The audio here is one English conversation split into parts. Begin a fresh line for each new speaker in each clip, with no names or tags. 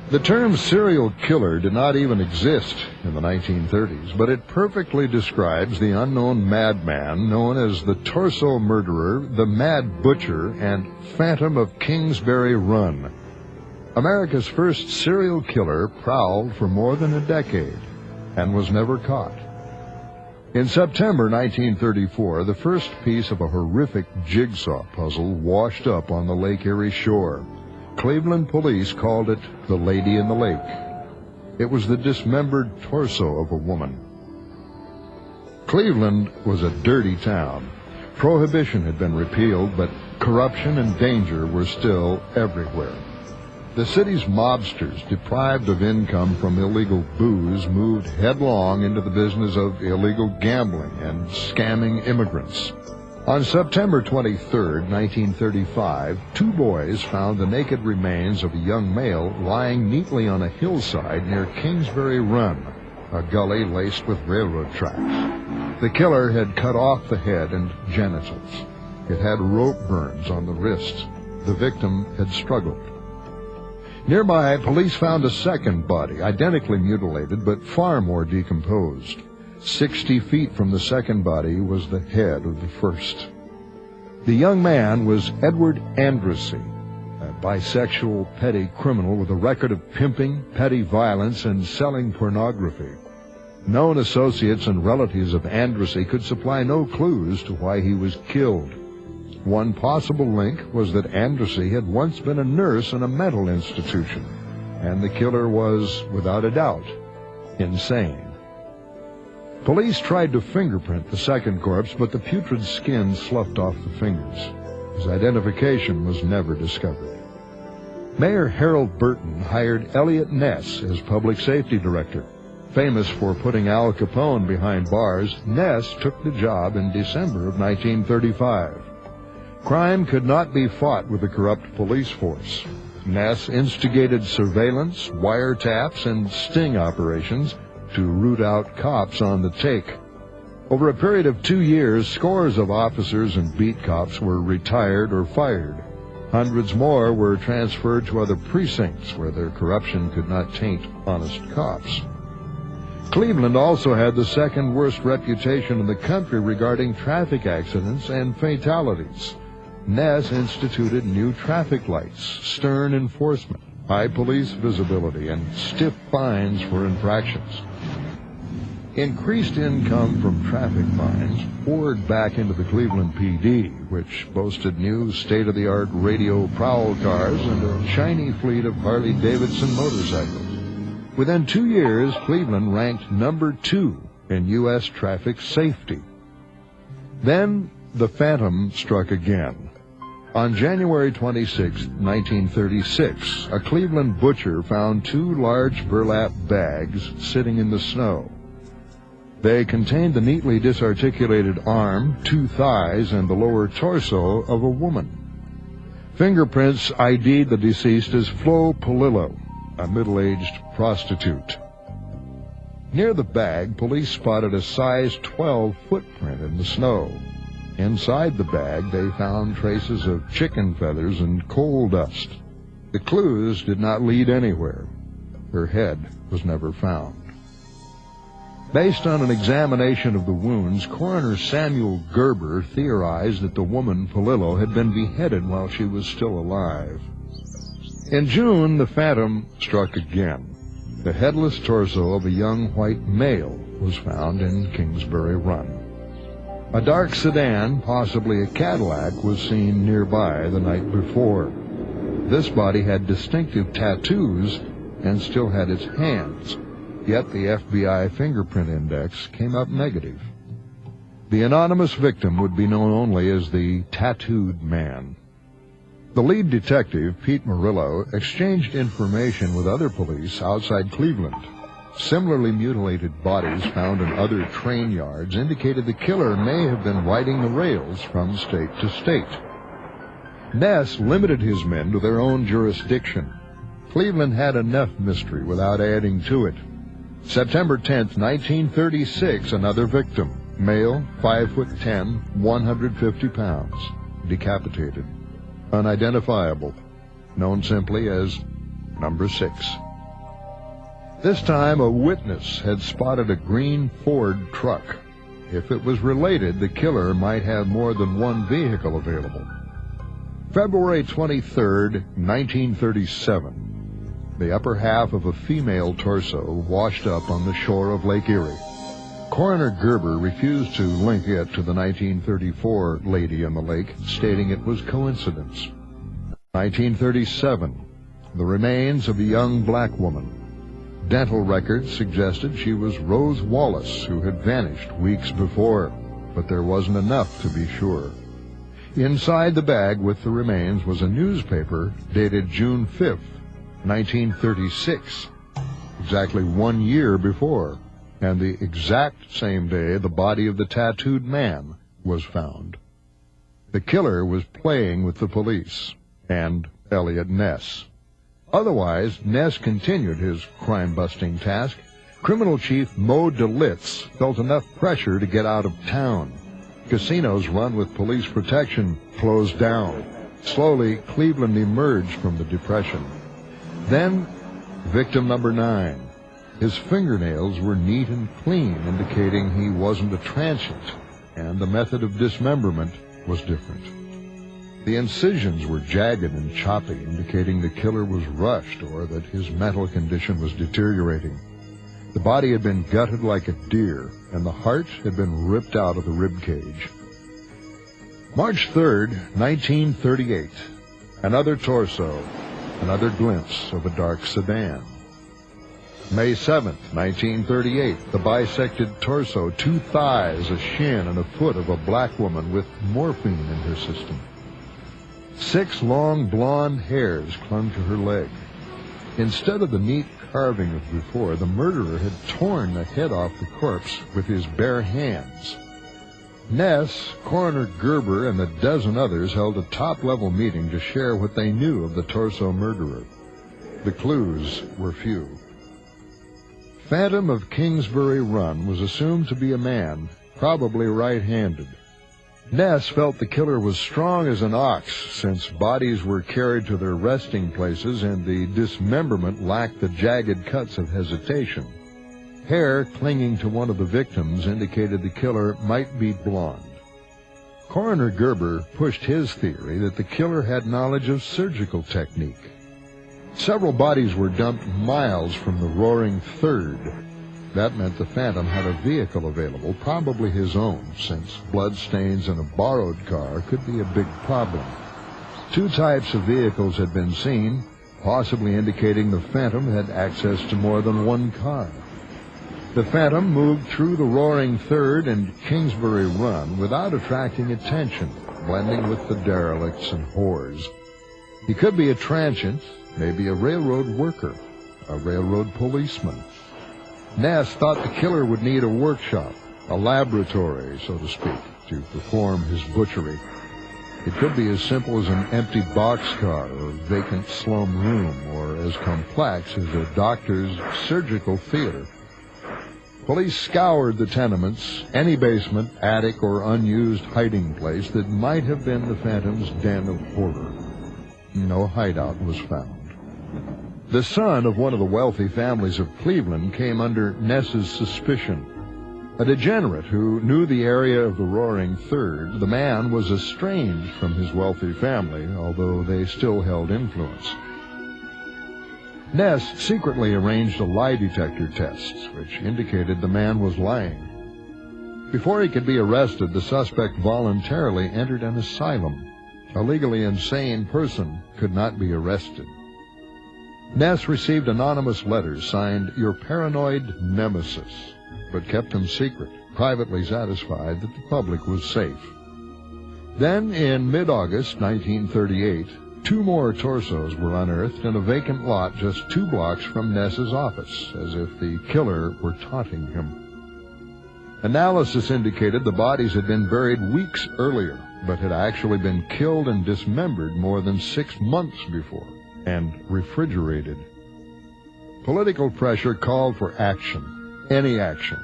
The term serial killer did not even exist in the 1930s, but it perfectly describes the unknown madman known as the Torso Murderer, the Mad Butcher, and Phantom of Kingsbury Run. America's first serial killer prowled for more than a decade and was never caught. In September 1934, the first piece of a horrific jigsaw puzzle washed up on the Lake Erie shore. Cleveland police called it the Lady in the Lake. It was the dismembered torso of a woman. Cleveland was a dirty town. Prohibition had been repealed, but corruption and danger were still everywhere. The city's mobsters, deprived of income from illegal booze, moved headlong into the business of illegal gambling and scamming immigrants. On September 23, 1935, two boys found the naked remains of a young male lying neatly on a hillside near Kingsbury Run, a gully laced with railroad tracks. The killer had cut off the head and genitals. It had rope burns on the wrists. The victim had struggled. Nearby, police found a second body, identically mutilated but far more decomposed. 60 feet from the second body was the head of the first. The young man was Edward Andrassy, a bisexual petty criminal with a record of pimping, petty violence, and selling pornography. Known associates and relatives of Andrassy could supply no clues to why he was killed. One possible link was that Andrassy had once been a nurse in a mental institution, and the killer was, without a doubt, insane. Police tried to fingerprint the second corpse, but the putrid skin sloughed off the fingers. His identification was never discovered. Mayor Harold Burton hired Eliot Ness as public safety director. Famous for putting Al Capone behind bars, Ness took the job in December of 1935. Crime could not be fought with a corrupt police force. Ness instigated surveillance, wiretaps, and sting operations to root out cops on the take. Over a period of 2 years, scores of officers and beat cops were retired or fired. Hundreds more were transferred to other precincts where their corruption could not taint honest cops. Cleveland also had the second worst reputation in the country regarding traffic accidents and fatalities. Ness instituted new traffic lights, stern enforcement, high police visibility, and stiff fines for infractions. Increased income from traffic fines poured back into the Cleveland PD, which boasted new state-of-the-art radio prowl cars and a shiny fleet of Harley-Davidson motorcycles. Within 2 years, Cleveland ranked number 2 in U.S. traffic safety. Then the Phantom struck again. On January 26, 1936, a Cleveland butcher found 2 large burlap bags sitting in the snow. They contained the neatly disarticulated arm, 2 thighs, and the lower torso of a woman. Fingerprints ID'd the deceased as Flo Polillo, a middle-aged prostitute. Near the bag, police spotted a size 12 footprint in the snow. Inside the bag, they found traces of chicken feathers and coal dust. The clues did not lead anywhere. Her head was never found. Based on an examination of the wounds, coroner Samuel Gerber theorized that the woman, Polillo, had been beheaded while she was still alive. In June, the Phantom struck again. The headless torso of a young white male was found in Kingsbury Run. A dark sedan, possibly a Cadillac, was seen nearby the night before. This body had distinctive tattoos and still had its hands, yet the FBI fingerprint index came up negative. The anonymous victim would be known only as the Tattooed Man. The lead detective, Pete Murillo, exchanged information with other police outside Cleveland. Similarly mutilated bodies found in other train yards indicated the killer may have been riding the rails from state to state. Ness limited his men to their own jurisdiction. Cleveland had enough mystery without adding to it. September 10, 1936, another victim, male, 5'10", 150 pounds, decapitated, unidentifiable, known simply as Number 6. This time, a witness had spotted a green Ford truck. If it was related, the killer might have more than one vehicle available. February 23, 1937. The upper half of a female torso washed up on the shore of Lake Erie. Coroner Gerber refused to link it to the 1934 lady in the lake, stating it was coincidence. 1937. The remains of a young black woman. Dental records suggested she was Rose Wallace, who had vanished weeks before, but there wasn't enough to be sure. Inside the bag with the remains was a newspaper dated June 5th, 1936, exactly 1 year before, and the exact same day the body of the tattooed man was found. The killer was playing with the police and Eliot Ness. Otherwise, Ness continued his crime-busting task. Criminal Chief Mo DeLitz felt enough pressure to get out of town. Casinos run with police protection closed down. Slowly, Cleveland emerged from the Depression. Then, victim number 9. His fingernails were neat and clean, indicating he wasn't a transient, and the method of dismemberment was different. The incisions were jagged and choppy, indicating the killer was rushed or that his mental condition was deteriorating. The body had been gutted like a deer, and the heart had been ripped out of the rib cage. March 3rd, 1938. Another torso, another glimpse of a dark sedan. May 7th, 1938. The bisected torso, 2 thighs, a shin, and a foot of a black woman with morphine in her system. 6 long blonde hairs clung to her leg. Instead of the neat carving of before, the murderer had torn the head off the corpse with his bare hands. Ness, Coroner Gerber, and a dozen others held a top-level meeting to share what they knew of the torso murderer. The clues were few. Phantom of Kingsbury Run was assumed to be a man, probably right-handed. Ness felt the killer was strong as an ox, since bodies were carried to their resting places and the dismemberment lacked the jagged cuts of hesitation. Hair clinging to one of the victims indicated the killer might be blonde. Coroner Gerber pushed his theory that the killer had knowledge of surgical technique. Several bodies were dumped miles from the Roaring Third. That meant the Phantom had a vehicle available, probably his own, since blood stains in a borrowed car could be a big problem. 2 types of vehicles had been seen, possibly indicating the Phantom had access to more than one car. The Phantom moved through the Roaring Third and Kingsbury Run without attracting attention, blending with the derelicts and whores. He could be a transient, maybe a railroad worker, a railroad policeman. Ness thought the killer would need a workshop, a laboratory, so to speak, to perform his butchery. It could be as simple as an empty boxcar or vacant slum room, or as complex as a doctor's surgical theater. Police scoured the tenements, any basement, attic, or unused hiding place that might have been the Phantom's den of horror. No hideout was found. The son of one of the wealthy families of Cleveland came under Ness's suspicion. A degenerate who knew the area of the Roaring Third, the man was estranged from his wealthy family, although they still held influence. Ness secretly arranged a lie detector test, which indicated the man was lying. Before he could be arrested, the suspect voluntarily entered an asylum. A legally insane person could not be arrested. Ness received anonymous letters signed "Your Paranoid Nemesis," but kept them secret, privately satisfied that the public was safe. Then, in mid-August 1938, 2 more torsos were unearthed in a vacant lot just 2 blocks from Ness's office, as if the killer were taunting him. Analysis indicated the bodies had been buried weeks earlier, but had actually been killed and dismembered more than 6 months before, and refrigerated. Political pressure called for action, any action.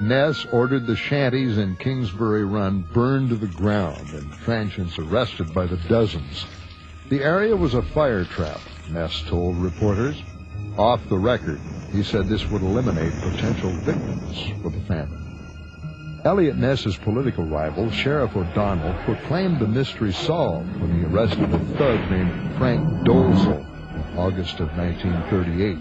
Ness ordered the shanties in Kingsbury Run burned to the ground and transients arrested by the dozens. The area was a fire trap, Ness told reporters. Off the record, He said this would eliminate potential victims for the Phantom. Eliot Ness's political rival, Sheriff O'Donnell, proclaimed the mystery solved when he arrested a thug named Frank Dolezal in August of 1938.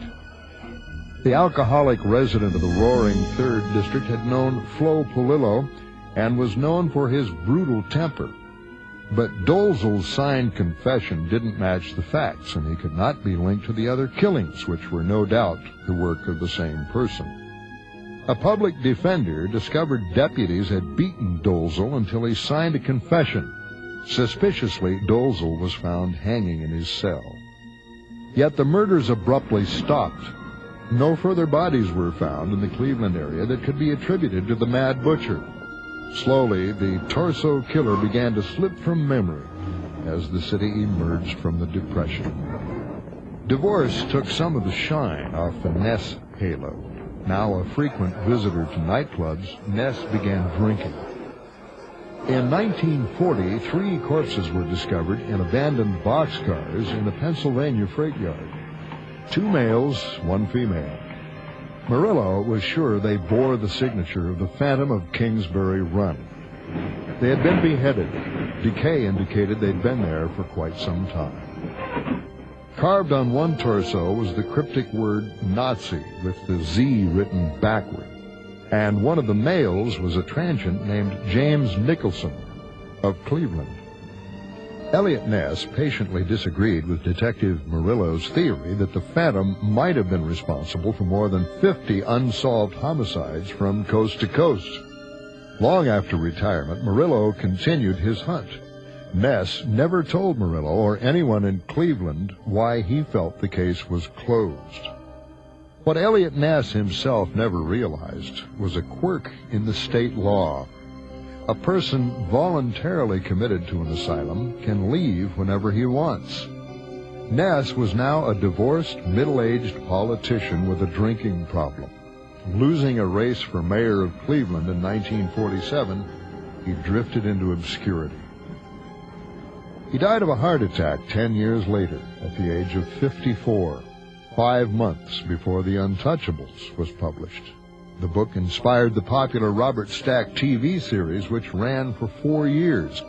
The alcoholic resident of the roaring 3rd District had known Flo Polillo and was known for his brutal temper. But Dolezal's signed confession didn't match the facts, and he could not be linked to the other killings, which were no doubt the work of the same person. A public defender discovered deputies had beaten Dolezal until he signed a confession. Suspiciously, Dolezal was found hanging in his cell. Yet the murders abruptly stopped. No further bodies were found in the Cleveland area that could be attributed to the Mad Butcher. Slowly, the Torso killer began to slip from memory as the city emerged from the Depression. Divorce took some of the shine off the Ness halo. Now a frequent visitor to nightclubs, Ness began drinking. In 1940, 3 corpses were discovered in abandoned boxcars in a Pennsylvania freight yard. 2 males, 1 female. Murillo was sure they bore the signature of the Phantom of Kingsbury Run. They had been beheaded. Decay indicated they'd been there for quite some time. Carved on one torso was the cryptic word Nazi with the Z written backward. And one of the males was a transient named James Nicholson of Cleveland. Eliot Ness patiently disagreed with Detective Murillo's theory that the Phantom might have been responsible for more than 50 unsolved homicides from coast to coast. Long after retirement, Murillo continued his hunt. Ness never told Murillo or anyone in Cleveland why he felt the case was closed. What Eliot Ness himself never realized was a quirk in the state law. A person voluntarily committed to an asylum can leave whenever he wants. Ness was now a divorced, middle-aged politician with a drinking problem. Losing a race for mayor of Cleveland in 1947, he drifted into obscurity. He died of a heart attack 10 years later, at the age of 54, 5 months before The Untouchables was published. The book inspired the popular Robert Stack TV series, which ran for 4 years,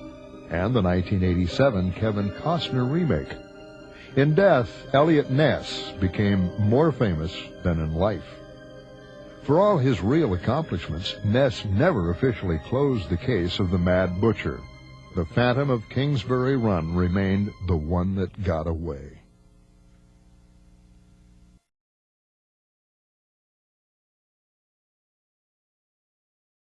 and the 1987 Kevin Costner remake. In death, Eliot Ness became more famous than in life. For all his real accomplishments, Ness never officially closed the case of the Mad Butcher. The Phantom of Kingsbury Run remained the one that got away.